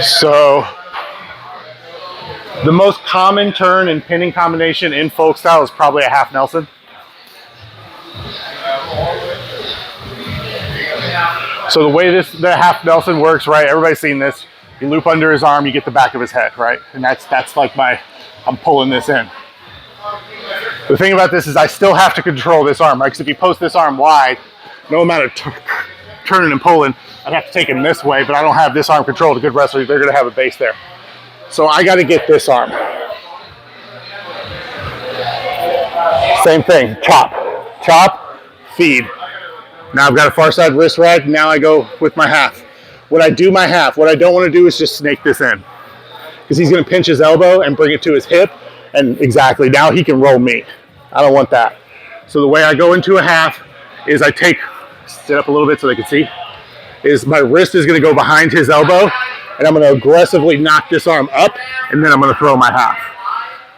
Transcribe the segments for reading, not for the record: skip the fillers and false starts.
So the most common turn and pinning combination in folk style is probably a half Nelson. So the way the half Nelson works, right? Everybody's seen this. You loop under his arm, you get the back of his head, right? And that's like I'm pulling this in. The thing about this is I still have to control this arm, right? Because if you post this arm wide, no amount of turning and pulling, I'd have to take him this way, but I don't have this arm controlled. A good wrestler, they're gonna have a base there. So I gotta get this arm. Same thing, chop, feed. Now I've got a far side wrist ride, now I go with my half. When I do my half, what I don't wanna do is just snake this in. Because he's gonna pinch his elbow and bring it to his hip, and exactly, now he can roll me. I don't want that. So the way I go into a half is I sit up a little bit so they can see, is my wrist is gonna go behind his elbow, and I'm gonna aggressively knock this arm up, and then I'm gonna throw my half.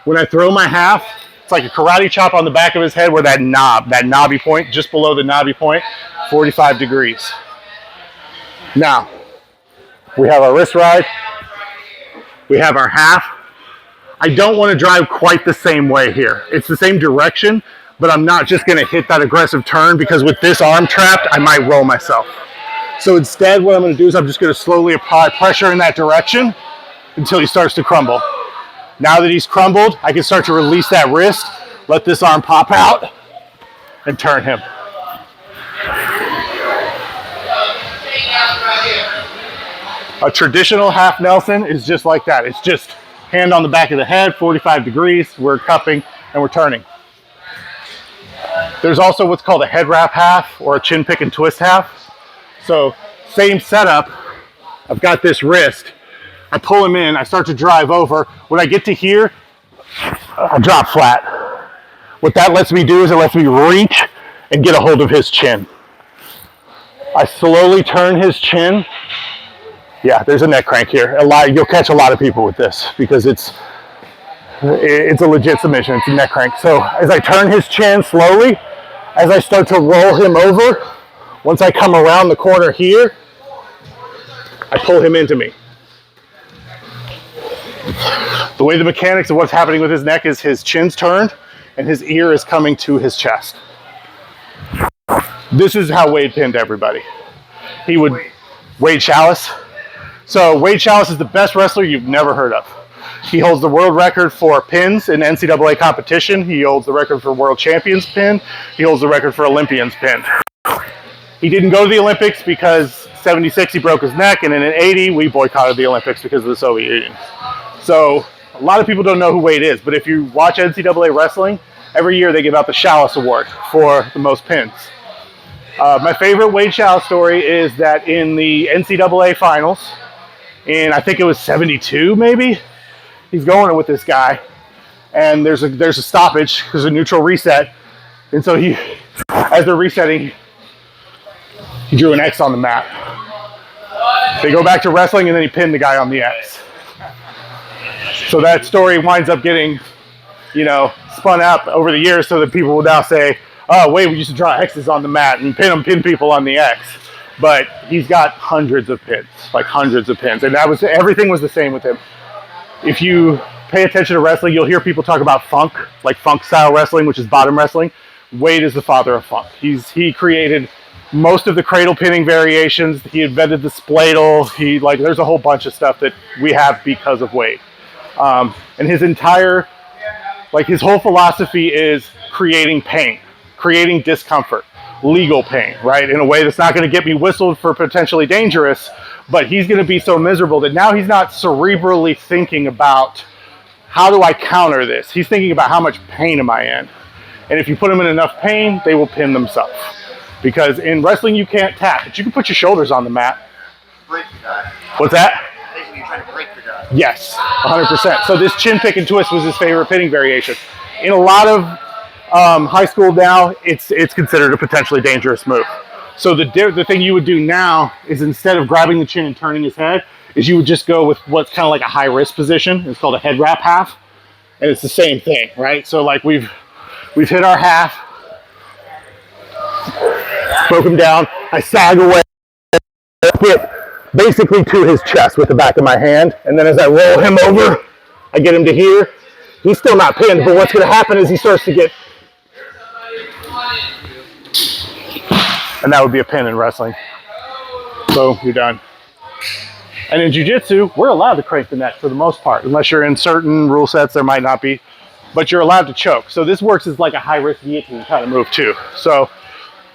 When I throw my half, it's like a karate chop on the back of his head where that knobby point, just below the knobby point, 45 degrees. Now, we have our wrist ride, we have our half. I don't want to drive quite the same way here. It's the same direction, but I'm not just gonna hit that aggressive turn because with this arm trapped, I might roll myself. So instead, what I'm gonna do is I'm just gonna slowly apply pressure in that direction until he starts to crumble. Now that he's crumbled, I can start to release that wrist, let this arm pop out, and turn him. A traditional half Nelson is just like that. It's just hand on the back of the head, 45 degrees, we're cupping, and we're turning. There's also what's called a head wrap half or a chin pick and twist half. So same setup, I've got this wrist, I pull him in, I start to drive over. When I get to here, I drop flat. What that lets me do is it lets me reach and get a hold of his chin. I slowly turn his chin. Yeah, there's a neck crank here. You'll catch a lot of people with this because it's a legit submission, it's a neck crank. So as I turn his chin slowly, as I start to roll him over, once I come around the corner here, I pull him into me. The way the mechanics of what's happening with his neck is his chin's turned and his ear is coming to his chest. This is how Wade pinned everybody. Wade Schalles. So Wade Schalles is the best wrestler you've never heard of. He holds the world record for pins in NCAA competition. He holds the record for world champions pin. He holds the record for Olympians pin. He didn't go to the Olympics because 76 he broke his neck, and in 80 we boycotted the Olympics because of the Soviet Union. So a lot of people don't know who Wade is, but if you watch NCAA wrestling, every year they give out the Schalles Award for the most pins. My favorite Wade Schalles story is that in the NCAA finals, and I think it was 72 maybe, he's going with this guy, and there's a stoppage, there's a neutral reset, and so as they're resetting, he drew an X on the mat. They go back to wrestling, and then he pinned the guy on the X. So that story winds up getting, spun up over the years so that people will now say, oh, Wade, we used to draw X's on the mat and pin people on the X. But he's got hundreds of pins, like hundreds of pins. And everything was the same with him. If you pay attention to wrestling, you'll hear people talk about funk, like funk style wrestling, which is bottom wrestling. Wade is the father of funk. He created most of the cradle pinning variations. He invented the spladle. There's a whole bunch of stuff that we have because of Wade. And his whole philosophy is creating pain, creating discomfort, legal pain, right? In a way that's not going to get me whistled for potentially dangerous, but he's going to be so miserable that now he's not cerebrally thinking about how do I counter this? He's thinking about how much pain am I in? And if you put them in enough pain, they will pin themselves. Because in wrestling, you can't tap, but you can put your shoulders on the mat. Break the guy. What's that? Basically, you're trying to break the guy. Yes, 100%. So this chin pick and twist was his favorite pinning variation. In a lot of high school now, it's considered a potentially dangerous move. So the thing you would do now is instead of grabbing the chin and turning his head, is you would just go with what's kind of like a high risk position. It's called a head wrap half, and it's the same thing, right? So like we've hit our half, broke him down. I sag away, hit, basically to his chest with the back of my hand. And then as I roll him over, I get him to here. He's still not pinned, but what's going to happen is he starts to get, and that would be a pin in wrestling. Boom, you're done. And in jiu-jitsu, we're allowed to crank the neck for the most part. Unless you're in certain rule sets, there might not be. But you're allowed to choke. So this works as like a high-risk guillotine kind of move too. So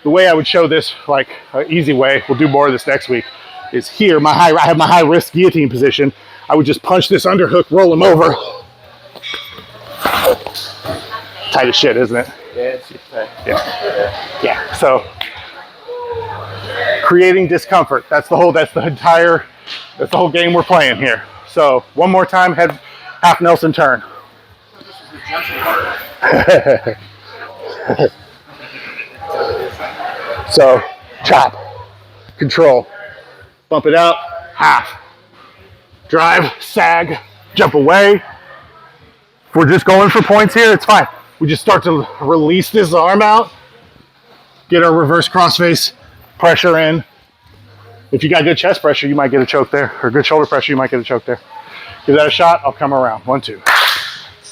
the way I would show this, like an easy way, we'll do more of this next week, is here, I have my high-risk guillotine position. I would just punch this underhook, roll him over. Tight as shit, isn't it? Yeah, it's tight. Yeah. So creating discomfort. That's the whole game we're playing here. So one more time, head half Nelson turn. So chop, control, bump it out, half, drive, sag, jump away. If we're just going for points here, it's fine. We just start to release this arm out, get our reverse crossface pressure in. If you got good chest pressure, you might get a choke there, or good shoulder pressure, you might get a choke there. Give that a shot, I'll come around. 1, 2.